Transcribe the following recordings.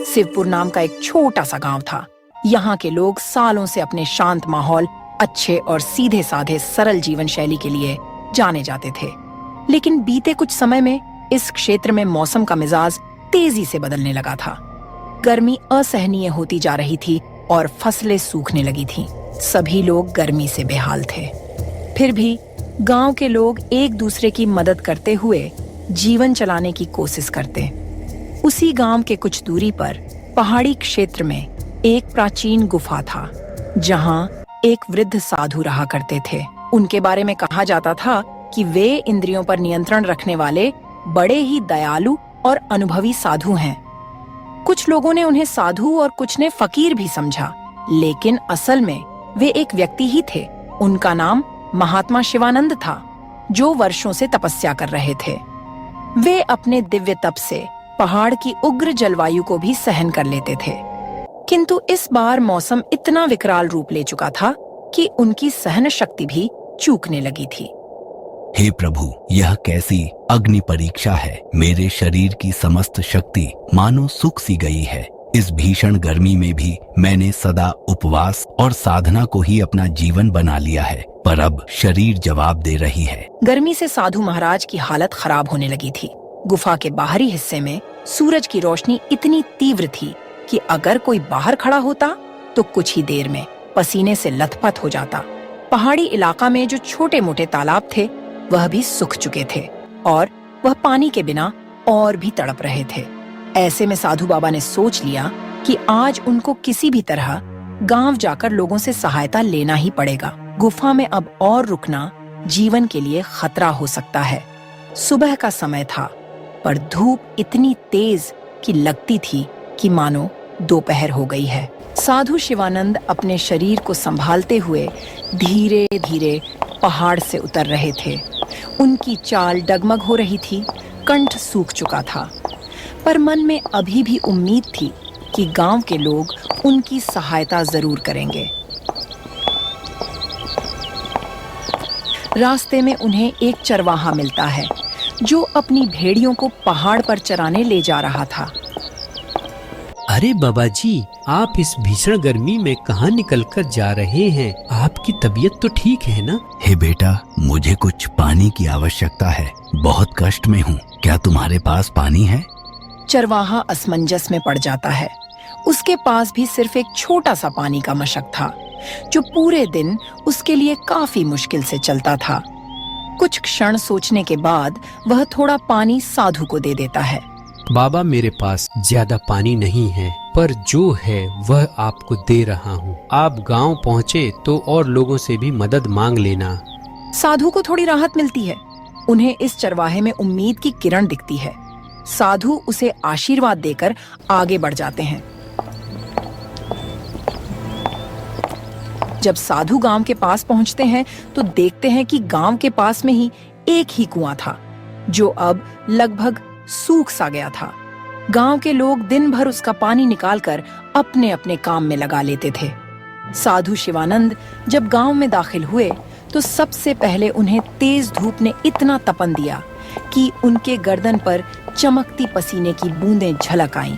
शिवपुर नाम का एक छोटा सा गांव था। यहाँ के लोग सालों से अपने शांत माहौल, अच्छे और सीधे साधे सरल जीवन शैली के लिए जाने जाते थे। लेकिन बीते कुछ समय में इस क्षेत्र में मौसम का मिजाज तेजी से बदलने लगा था। गर्मी असहनीय होती जा रही थी और फसलें सूखने लगी थीं। सभी लोग गर्मी से बेहाल थे। फिर भी गांव के लोग एक दूसरे की मदद करते हुए जीवन चलाने की कोशिश करते। उसी गांव के कुछ दूरी पर पहाड़ी क्षेत्र में एक प्राचीन गुफा था, जहां एक वृद्ध साधु रहा करते थे। उनके बारे में कहा जाता था कि वे इंद्रियों पर नियंत्रण रखने वाले बड़े ही दयालु और अनुभवी साधु हैं। कुछ लोगों ने उन्हें साधु और कुछ ने फकीर भी समझा, लेकिन असल में वे एक व्यक्ति ही थे। उनका नाम महात्मा शिवानंद था, जो वर्षों से तपस्या कर रहे थे। वे अपने दिव्य तप से पहाड़ की उग्र जलवायु को भी सहन कर लेते थे। किंतु इस बार मौसम इतना विकराल रूप ले चुका था कि उनकी सहन शक्ति भी चूकने लगी थी। हे प्रभु, यह कैसी अग्नि परीक्षा है। मेरे शरीर की समस्त शक्ति मानो सूख सी गई है। इस भीषण गर्मी में भी मैंने सदा उपवास और साधना को ही अपना जीवन बना लिया है, पर अब शरीर जवाब दे रही है। गर्मी से साधु महाराज की हालत खराब होने लगी थी। गुफा के बाहरी हिस्से में सूरज की रोशनी इतनी तीव्र थी कि अगर कोई बाहर खड़ा होता तो कुछ ही देर में पसीने से लथपथ हो जाता। पहाड़ी इलाका में जो छोटे मोटे तालाब थे वह भी सूख चुके थे और वह पानी के बिना और भी तड़प रहे थे। ऐसे में साधु बाबा ने सोच लिया कि आज उनको किसी भी तरह गांव जाकर लोगों से सहायता लेना ही पड़ेगा। गुफा में अब और रुकना जीवन के लिए खतरा हो सकता है। सुबह का समय था, पर धूप इतनी तेज कि लगती थी कि मानो दोपहर हो गई है। साधु शिवानंद अपने शरीर को संभालते हुए धीरे धीरे पहाड़ से उतर रहे थे। उनकी चाल डगमग हो रही थी, कंठ सूख चुका था, पर मन में अभी भी उम्मीद थी कि गांव के लोग उनकी सहायता जरूर करेंगे। रास्ते में उन्हें एक चरवाहा मिलता है, जो अपनी भेड़ियों को पहाड़ पर चराने ले जा रहा था। अरे बाबा जी, आप इस भीषण गर्मी में कहाँ निकल कर जा रहे हैं? आपकी तबीयत तो ठीक है ना? हे बेटा, मुझे कुछ पानी की आवश्यकता है। बहुत कष्ट में हूँ। क्या तुम्हारे पास पानी है? चरवाहा असमंजस में पड़ जाता है। उसके पास भी सिर्फ एक छोटा सा पानी का मशक था, जो पूरे दिन उसके लिए काफी मुश्किल से चलता था। कुछ क्षण सोचने के बाद वह थोड़ा पानी साधु को दे देता है। बाबा, मेरे पास ज्यादा पानी नहीं है, पर जो है वह आपको दे रहा हूँ। आप गांव पहुँचे तो और लोगों से भी मदद मांग लेना। साधु को थोड़ी राहत मिलती है। उन्हें इस चरवाहे में उम्मीद की किरण दिखती है। साधु उसे आशीर्वाद देकर आगे बढ़ जाते हैं। जब साधु गांव के पास पहुंचते हैं तो देखते हैं कि गांव के पास में ही एक ही कुआं था, जो अब लगभग सूख सा गया था। गांव के लोग दिन भर उसका पानी निकालकर अपने अपने काम में लगा लेते थे। साधु शिवानंद जब गांव में दाखिल हुए तो सबसे पहले उन्हें तेज धूप ने इतना तपन दिया कि उनके गर्दन पर चमकती पसीने की बूंदें झलक आईं।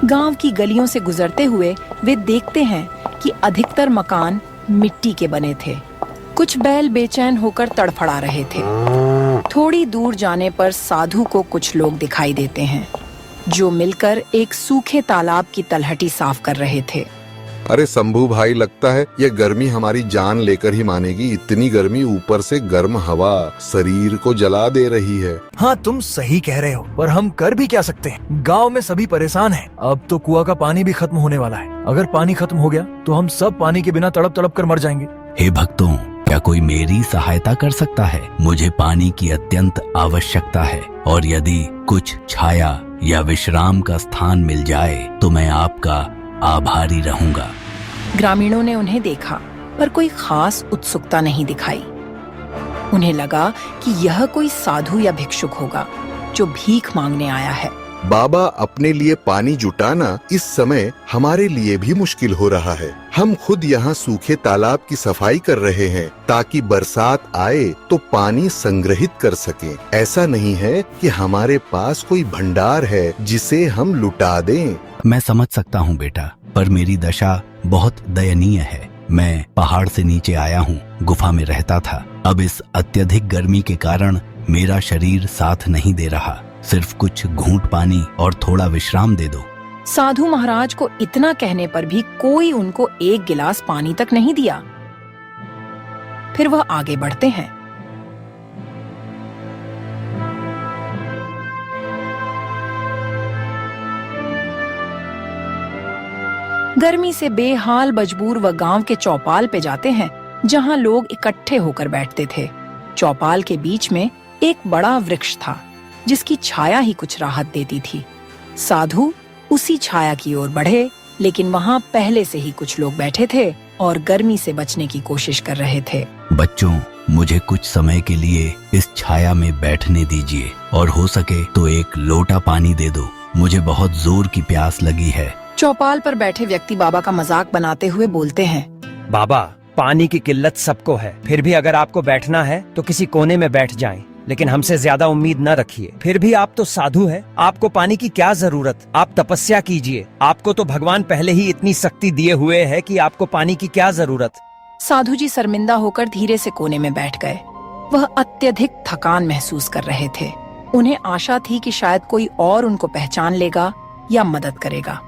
गांव की गलियों से गुजरते हुए वे देखते हैं कि अधिकतर मकान मिट्टी के बने थे। कुछ बैल बेचैन होकर तड़फड़ा रहे थे। थोड़ी दूर जाने पर साधु को कुछ लोग दिखाई देते हैं, जो मिलकर एक सूखे तालाब की तलहटी साफ कर रहे थे। अरे शंभू भाई, लगता है ये गर्मी हमारी जान लेकर ही मानेगी। इतनी गर्मी, ऊपर से गर्म हवा शरीर को जला दे रही है। हाँ, तुम सही कह रहे हो, पर हम कर भी क्या सकते हैं? गांव में सभी परेशान हैं। अब तो कुआं का पानी भी खत्म होने वाला है। अगर पानी खत्म हो गया तो हम सब पानी के बिना तड़प तड़प कर मर जाएंगे। हे भक्तों, क्या कोई मेरी सहायता कर सकता है? मुझे पानी की अत्यंत आवश्यकता है, और यदि कुछ छाया या विश्राम का स्थान मिल जाए तो मैं आपका आभारी रहूंगा। ग्रामीणों ने उन्हें देखा, पर कोई खास उत्सुकता नहीं दिखाई। उन्हें लगा कि यह कोई साधु या भिक्षुक होगा जो भीख मांगने आया है। बाबा, अपने लिए पानी जुटाना इस समय हमारे लिए भी मुश्किल हो रहा है। हम खुद यहाँ सूखे तालाब की सफाई कर रहे हैं ताकि बरसात आए तो पानी संग्रहित कर सकें। ऐसा नहीं है कि हमारे पास कोई भंडार है जिसे हम लुटा दें। मैं समझ सकता हूँ बेटा, पर मेरी दशा बहुत दयनीय है। मैं पहाड़ से नीचे आया हूँ, गुफा में रहता था। अब इस अत्यधिक गर्मी के कारण मेरा शरीर साथ नहीं दे रहा। सिर्फ कुछ घूंट पानी और थोड़ा विश्राम दे दो। साधु महाराज को इतना कहने पर भी कोई उनको एक गिलास पानी तक नहीं दिया। फिर वह आगे बढ़ते हैं। गर्मी से बेहाल मजबूर वह गांव के चौपाल पे जाते हैं, जहां लोग इकट्ठे होकर बैठते थे। चौपाल के बीच में एक बड़ा वृक्ष था, जिसकी छाया ही कुछ राहत देती थी। साधु उसी छाया की ओर बढ़े, लेकिन वहां पहले से ही कुछ लोग बैठे थे और गर्मी से बचने की कोशिश कर रहे थे। बच्चों, मुझे कुछ समय के लिए इस छाया में बैठने दीजिए, और हो सके तो एक लोटा पानी दे दो। मुझे बहुत जोर की प्यास लगी है। चौपाल पर बैठे व्यक्ति बाबा का मजाक बनाते हुए बोलते हैं, बाबा, पानी की किल्लत सबको है, फिर भी अगर आपको बैठना है तो किसी कोने में बैठ जाएं, लेकिन हमसे ज्यादा उम्मीद न रखिए। फिर भी आप तो साधु हैं, आपको पानी की क्या जरूरत? आप तपस्या कीजिए। आपको तो भगवान पहले ही इतनी शक्ति दिए हुए है कि आपको पानी की क्या जरूरत। साधु जी शर्मिंदा होकर धीरे से कोने में बैठ गए। वह अत्यधिक थकान महसूस कर रहे थे। उन्हें आशा थी कि शायद कोई और उनको पहचान लेगा या मदद करेगा,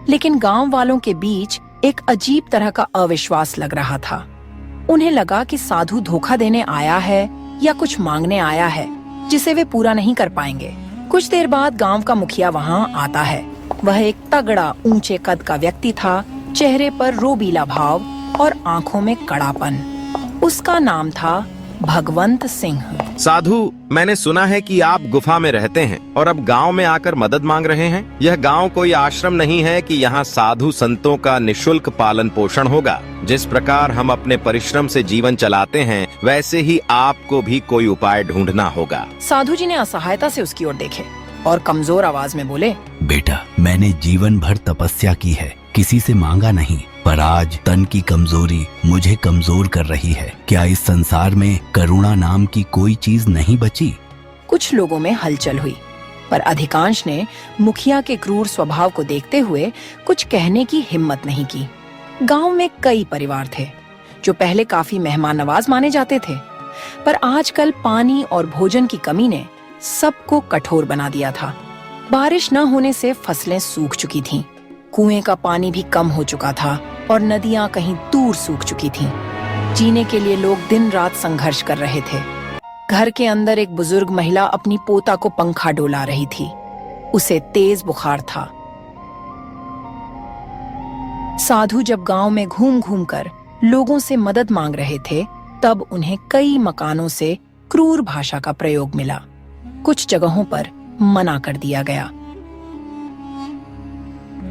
लेकिन गांव वालों के बीच एक अजीब तरह का अविश्वास लग रहा था। उन्हें लगा कि साधु धोखा देने आया है या कुछ मांगने आया है, जिसे वे पूरा नहीं कर पाएंगे। कुछ देर बाद गांव का मुखिया वहां आता है। वह एक तगड़ा ऊंचे कद का व्यक्ति था, चेहरे पर रोबीला भाव और आंखों में कड़ापन। उसका नाम था भगवंत सिंह। साधु, मैंने सुना है कि आप गुफा में रहते हैं और अब गांव में आकर मदद मांग रहे हैं। यह गांव कोई आश्रम नहीं है कि यहाँ साधु संतों का निशुल्क पालन पोषण होगा। जिस प्रकार हम अपने परिश्रम से जीवन चलाते हैं, वैसे ही आपको भी कोई उपाय ढूंढना होगा। साधु जी ने असहायता से उसकी ओर देखे और कमजोर आवाज में बोले, बेटा, मैंने जीवन भर तपस्या की है, किसी से मांगा नहीं, पर आज तन की कमजोरी मुझे कमजोर कर रही है। क्या इस संसार में करुणा नाम की कोई चीज नहीं बची? कुछ लोगों में हलचल हुई, पर अधिकांश ने मुखिया के क्रूर स्वभाव को देखते हुए कुछ कहने की हिम्मत नहीं की। गांव में कई परिवार थे जो पहले काफी मेहमान नवाज माने जाते थे, पर आजकल पानी और भोजन की कमी ने सबको कठोर बना दिया था। बारिश न होने से फसलें सूख चुकी थीं, कुएं का पानी भी कम हो चुका था और नदियां कहीं दूर सूख चुकी थीं। जीने के लिए लोग दिन रात संघर्ष कर रहे थे। घर के अंदर एक बुजुर्ग महिला अपनी पोता को पंखा डोला रही थी। उसे तेज बुखार था। साधु जब गांव में घूम घूम कर लोगों से मदद मांग रहे थे, तब उन्हें कई मकानों से क्रूर भाषा का प्रयोग मिला। कुछ जगहों पर मना कर दिया गया,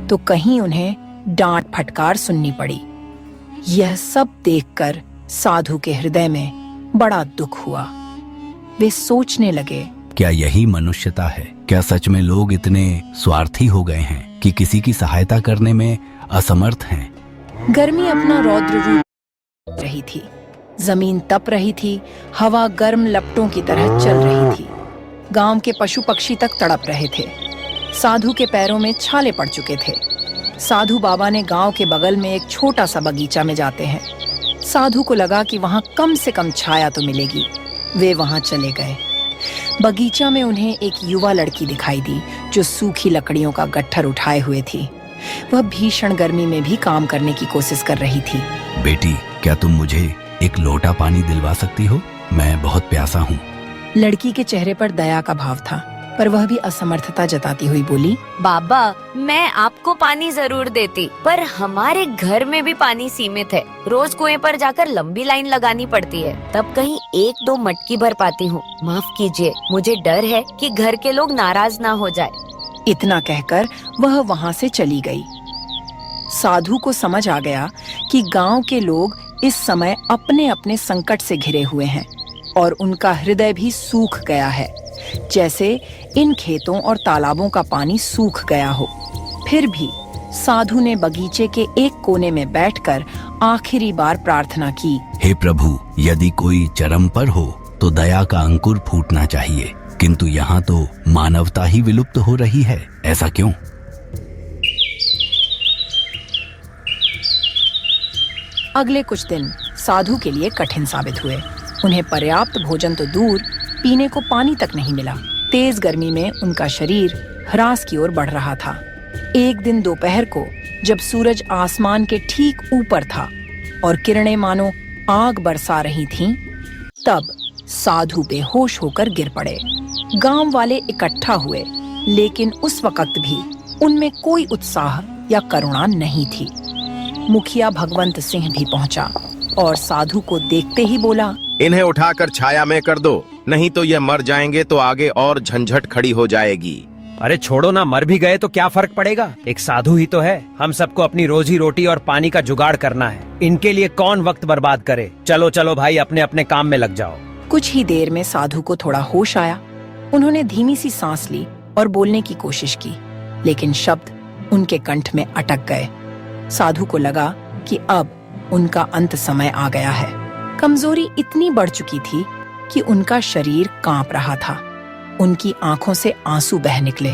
तो कहीं उन्हें डांट फटकार सुननी पड़ी। यह सब देखकर साधु के हृदय में बड़ा दुख हुआ। वे सोचने लगे, क्या यही मनुष्यता है? क्या सच में लोग इतने स्वार्थी हो गए हैं कि किसी की सहायता करने में असमर्थ हैं? गर्मी अपना रौद्र रूप रही थी। जमीन तप रही थी, हवा गर्म लपटों की तरह चल रही थी। गांव के पशु पक्षी तक तड़प रहे थे। साधु के पैरों में छाले पड़ चुके थे। साधु बाबा ने गांव के बगल में एक छोटा सा बगीचा में जाते हैं। साधु को लगा कि वहां कम से कम छाया तो मिलेगी। वे वहां चले गए। बगीचा में उन्हें एक युवा लड़की दिखाई दी जो सूखी लकड़ियों का गट्ठर उठाए हुए थी। वह भीषण गर्मी में भी काम करने की कोशिश कर रही थी। बेटी, क्या तुम मुझे एक लोटा पानी दिलवा सकती हो? मैं बहुत प्यासा हूँ। लड़की के चेहरे पर दया का भाव था, पर वह भी असमर्थता जताती हुई बोली, बाबा, मैं आपको पानी जरूर देती, पर हमारे घर में भी पानी सीमित है। रोज कुएं पर जाकर लंबी लाइन लगानी पड़ती है, तब कहीं 1-2 मटकी भर पाती हूँ। माफ कीजिए, मुझे डर है कि घर के लोग नाराज ना हो जाए। इतना कहकर वह वहां से चली गई। साधु को समझ आ गया कि गांव के लोग इस समय अपने अपने संकट से घिरे हुए हैं और उनका हृदय भी सूख गया है, जैसे इन खेतों और तालाबों का पानी सूख गया हो। फिर भी साधु ने बगीचे के एक कोने में बैठकर आखिरी बार प्रार्थना की, हे प्रभु, यदि कोई चरम पर हो तो दया का अंकुर फूटना चाहिए, किंतु यहाँ तो मानवता ही विलुप्त हो रही है। ऐसा क्यों? अगले कुछ दिन साधु के लिए कठिन साबित हुए। उन्हें पर्याप्त भोजन तो दूर, पीने को पानी तक नहीं मिला। तेज गर्मी में उनका शरीर ह्रास की ओर बढ़ रहा था। एक दिन दोपहर को जब सूरज आसमान के ठीक ऊपर था और किरणें मानो आग बरसा रही थीं, तब साधु बेहोश होकर गिर पड़े। गांव वाले इकट्ठा हुए, लेकिन उस वक्त भी उनमें कोई उत्साह या करुणा नहीं थी। मुखिया भगवंत सिंह भी पहुंचा और साधु को देखते ही बोला, इन्हें उठाकर छाया में कर दो, नहीं तो ये मर जाएंगे तो आगे और झंझट खड़ी हो जाएगी। अरे छोड़ो ना, मर भी गए तो क्या फर्क पड़ेगा, एक साधु ही तो है। हम सबको अपनी रोजी रोटी और पानी का जुगाड़ करना है, इनके लिए कौन वक्त बर्बाद करे। चलो चलो भाई, अपने अपने काम में लग जाओ। कुछ ही देर में साधु को थोड़ा होश आया। उन्होंने धीमी सी सांस ली और बोलने की कोशिश की, लेकिन शब्द उनके कंठ में अटक गए। साधु को लगा कि अब उनका अंत समय आ गया है। कमजोरी इतनी बढ़ चुकी थी कि उनका शरीर कांप रहा था। उनकी आंखों से आंसू बह निकले।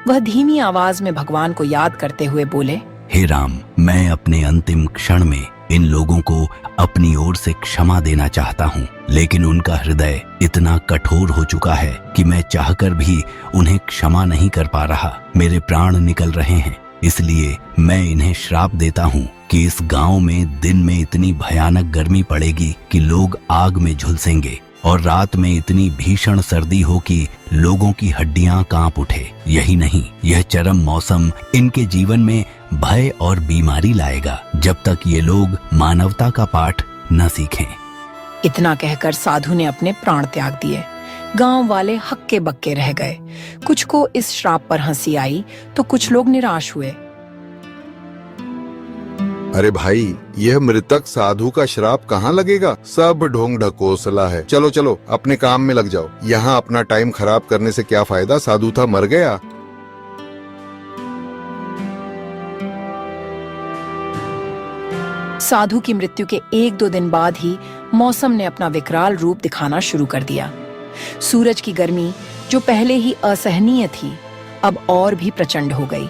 वह धीमी आवाज में भगवान को याद करते हुए बोले, हे राम, मैं अपने अंतिम क्षण में इन लोगों को अपनी ओर से क्षमा देना चाहता हूँ, लेकिन उनका हृदय इतना कठोर हो चुका है कि मैं चाहकर भी उन्हें क्षमा नहीं कर पा रहा। मेरे प्राण निकल रहे हैं, इसलिए मैं इन्हें श्राप देता हूँ कि इस गांव में दिन में इतनी भयानक गर्मी पड़ेगी कि लोग आग में झुलसेंगे और रात में इतनी भीषण सर्दी हो कि लोगों की हड्डियां कांप उठे। यही नहीं, यह चरम मौसम इनके जीवन में भय और बीमारी लाएगा जब तक ये लोग मानवता का पाठ न सीखें। इतना कहकर साधु ने अपने प्राण त्याग दिए। गांव वाले हक्के बक्के रह गए। कुछ को इस श्राप पर हंसी आई तो कुछ लोग निराश हुए। अरे भाई, यह मृतक साधु का श्राप कहाँ लगेगा? सब ढोंग ढकोसला है। चलो चलो, अपने काम में लग जाओ। यहाँ अपना टाइम खराब करने से क्या फायदा? साधु था, मर गया। साधु की मृत्यु के 1-2 दिन बाद ही मौसम ने अपना विकराल रूप दिखाना शुरू कर दिया। सूरज की गर्मी, जो पहले ही असहनीय थी, अब और भी प्रचंड हो गई।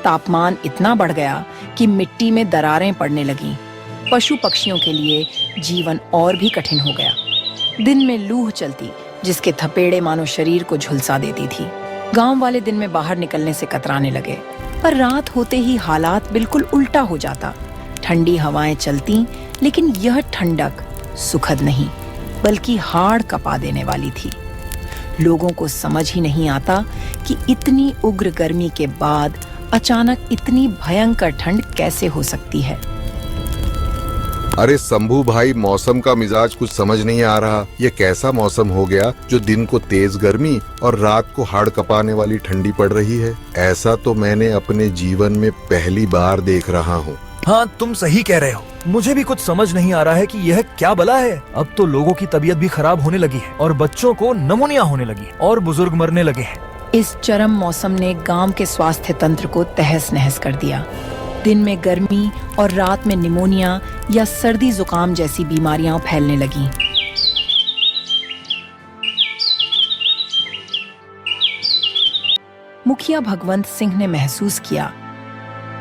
तापमान इतना बढ़ गया कि मिट्टी में दरारें पड़ने लगीं। पशु पक्षियों के लिए जीवन और भी कठिन हो गया। दिन में लूह चलती, जिसके थपेड़े मानो शरीर को झुलसा देती थी। गांव वाले दिन में बाहर निकलने से कतराने लगे, पर रात होते ही हालात बिल्कुल उल्टा हो जाता। ठंडी हवाएं चलती, लेकिन यह ठंडक सुखद नहीं, बल्कि हाड़ कपा देने वाली थी। लोगों को समझ ही नहीं आता कि इतनी उग्र गर्मी के बाद अचानक इतनी भयंकर ठंड कैसे हो सकती है। अरे शंभू भाई, मौसम का मिजाज कुछ समझ नहीं आ रहा। ये कैसा मौसम हो गया जो दिन को तेज गर्मी और रात को हाड़ कपाने वाली ठंडी पड़ रही है? ऐसा तो मैंने अपने जीवन में पहली बार देख रहा हूँ। हाँ, तुम सही कह रहे हो। मुझे भी कुछ समझ नहीं आ रहा है कि यह क्या बला है। अब तो लोगों की तबीयत भी खराब होने लगी है और बच्चों को निमोनिया होने लगी और बुजुर्ग मरने लगे हैं। इस चरम मौसम ने गांव के स्वास्थ्य तंत्र को तहस नहस कर दिया। दिन में गर्मी और रात में निमोनिया या सर्दी जुकाम जैसी बीमारियां फैलने लगीं। मुखिया भगवंत सिंह ने महसूस किया,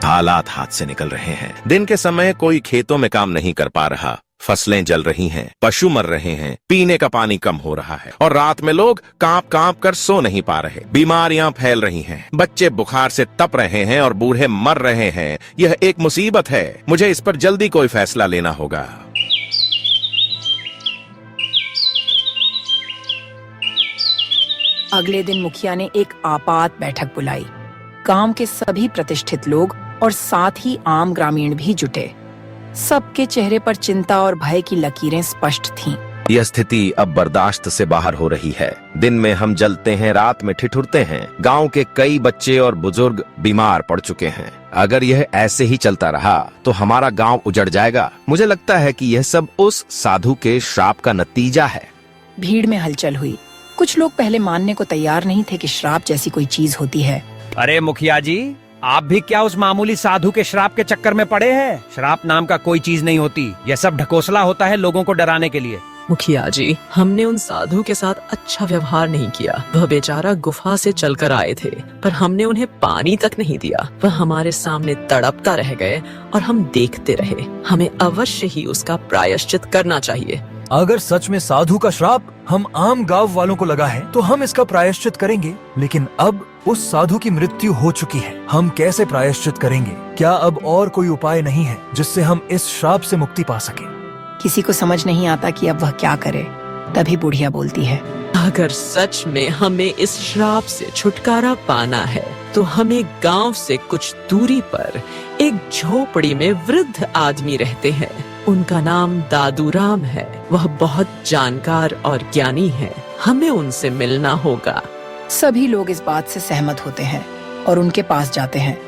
हालात हाथ से निकल रहे हैं। दिन के समय कोई खेतों में काम नहीं कर पा रहा, फसलें जल रही हैं, पशु मर रहे हैं, पीने का पानी कम हो रहा है और रात में लोग कांप कांप कर सो नहीं पा रहे। बीमारियां फैल रही हैं, बच्चे बुखार से तप रहे हैं और बूढ़े मर रहे हैं। यह एक मुसीबत है। मुझे इस पर जल्दी कोई फैसला लेना होगा। अगले दिन मुखिया ने एक आपात बैठक बुलाई। गांव के सभी प्रतिष्ठित लोग और साथ ही आम ग्रामीण भी जुटे। सबके चेहरे पर चिंता और भय की लकीरें स्पष्ट थीं। यह स्थिति अब बर्दाश्त से बाहर हो रही है। दिन में हम जलते हैं, रात में ठिठुरते हैं। गांव के कई बच्चे और बुजुर्ग बीमार पड़ चुके हैं। अगर यह ऐसे ही चलता रहा तो हमारा गांव उजड़ जाएगा। मुझे लगता है कि यह सब उस साधु के श्राप का नतीजा है। भीड़ में हलचल हुई। कुछ लोग पहले मानने को तैयार नहीं थे कि श्राप जैसी कोई चीज होती है। अरे मुखिया जी, आप भी क्या उस मामूली साधु के श्राप के चक्कर में पड़े हैं? श्राप नाम का कोई चीज नहीं होती। यह सब ढकोसला होता है लोगों को डराने के लिए। मुखिया जी, हमने उन साधु के साथ अच्छा व्यवहार नहीं किया। वह बेचारा गुफा से चलकर आए थे, पर हमने उन्हें पानी तक नहीं दिया। वह हमारे सामने तड़पता रह गए और हम देखते रहे। हमें अवश्य ही उसका प्रायश्चित करना चाहिए। अगर सच में साधु का श्राप हम आम गांव वालों को लगा है तो हम इसका प्रायश्चित करेंगे, लेकिन अब उस साधु की मृत्यु हो चुकी है। हम कैसे प्रायश्चित करेंगे? क्या अब और कोई उपाय नहीं है जिससे हम इस श्राप से मुक्ति पा सके? किसी को समझ नहीं आता कि अब वह क्या करे। तभी बुढ़िया बोलती है, अगर सच में हमें इस श्राप से छुटकारा पाना है तो हमें गांव से कुछ दूरी पर एक झोपड़ी में वृद्ध आदमी रहते हैं। उनका नाम दादूराम है। वह बहुत जानकार और ज्ञानी है। हमें उनसे मिलना होगा। सभी लोग इस बात से सहमत होते हैं और उनके पास जाते हैं।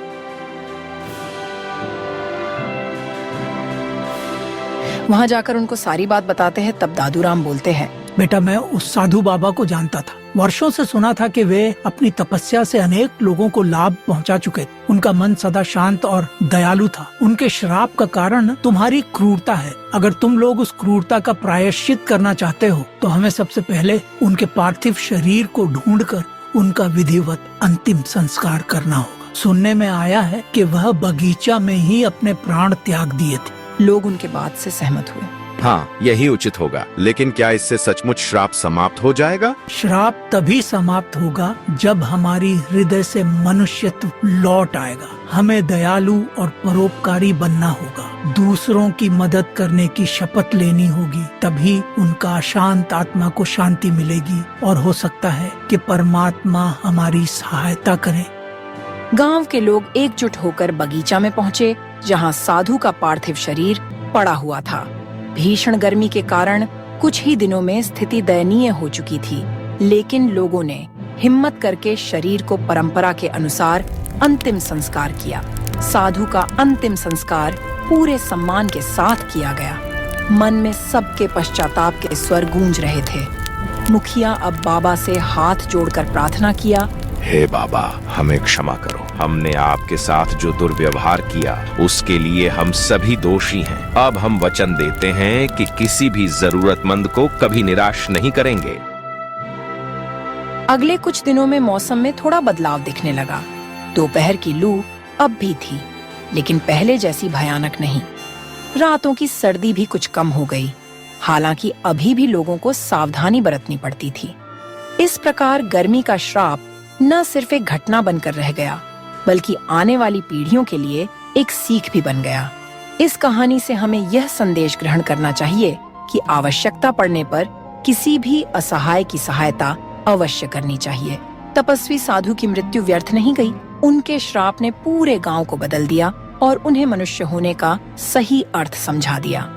वहां जाकर उनको सारी बात बताते हैं। तब दादूराम बोलते हैं, बेटा, मैं उस साधु बाबा को जानता था। वर्षों से सुना था कि वे अपनी तपस्या से अनेक लोगों को लाभ पहुंचा चुके थे। उनका मन सदा शांत और दयालु था। उनके श्राप का कारण तुम्हारी क्रूरता है। अगर तुम लोग उस क्रूरता का प्रायश्चित करना चाहते हो तो हमें सबसे पहले उनके पार्थिव शरीर को ढूंढकर उनका विधिवत अंतिम संस्कार करना होगा। सुनने में आया है कि वह बगीचा में ही अपने प्राण त्याग दिए थे। लोग उनके बात से सहमत हुए। हाँ, यही उचित होगा। लेकिन क्या इससे सचमुच श्राप समाप्त हो जाएगा? श्राप तभी समाप्त होगा जब हमारी हृदय से मनुष्यत्व लौट आएगा। हमें दयालु और परोपकारी बनना होगा। दूसरों की मदद करने की शपथ लेनी होगी। तभी उनका अशांत आत्मा को शांति मिलेगी और हो सकता है कि परमात्मा हमारी सहायता करे। गांव के लोग एकजुट होकर बगीचा में पहुँचे, जहाँ साधु का पार्थिव शरीर पड़ा हुआ था। भीषण गर्मी के कारण कुछ ही दिनों में स्थिति दयनीय हो चुकी थी, लेकिन लोगों ने हिम्मत करके शरीर को परंपरा के अनुसार अंतिम संस्कार किया। साधु का अंतिम संस्कार पूरे सम्मान के साथ किया गया। मन में सबके पश्चाताप के स्वर गूंज रहे थे। मुखिया अब बाबा से हाथ जोड़कर प्रार्थना किया, हे बाबा, हमें क्षमा करो। हमने आपके साथ जो दुर्व्यवहार किया उसके लिए हम सभी दोषी हैं। अब हम वचन देते हैं कि किसी भी जरूरतमंद को कभी निराश नहीं करेंगे। अगले कुछ दिनों में मौसम में थोड़ा बदलाव दिखने लगा। दोपहर की लू अब भी थी, लेकिन पहले जैसी भयानक नहीं। रातों की सर्दी भी कुछ कम हो गई। हालांकि अभी भी लोगों को सावधानी बरतनी पड़ती थी। इस प्रकार गर्मी का श्राप न सिर्फ एक घटना बनकर रह गया, बल्कि आने वाली पीढ़ियों के लिए एक सीख भी बन गया। इस कहानी से हमें यह संदेश ग्रहण करना चाहिए कि आवश्यकता पड़ने पर किसी भी असहाय की सहायता अवश्य करनी चाहिए। तपस्वी साधु की मृत्यु व्यर्थ नहीं गई। उनके श्राप ने पूरे गांव को बदल दिया और उन्हें मनुष्य होने का सही अर्थ समझा दिया।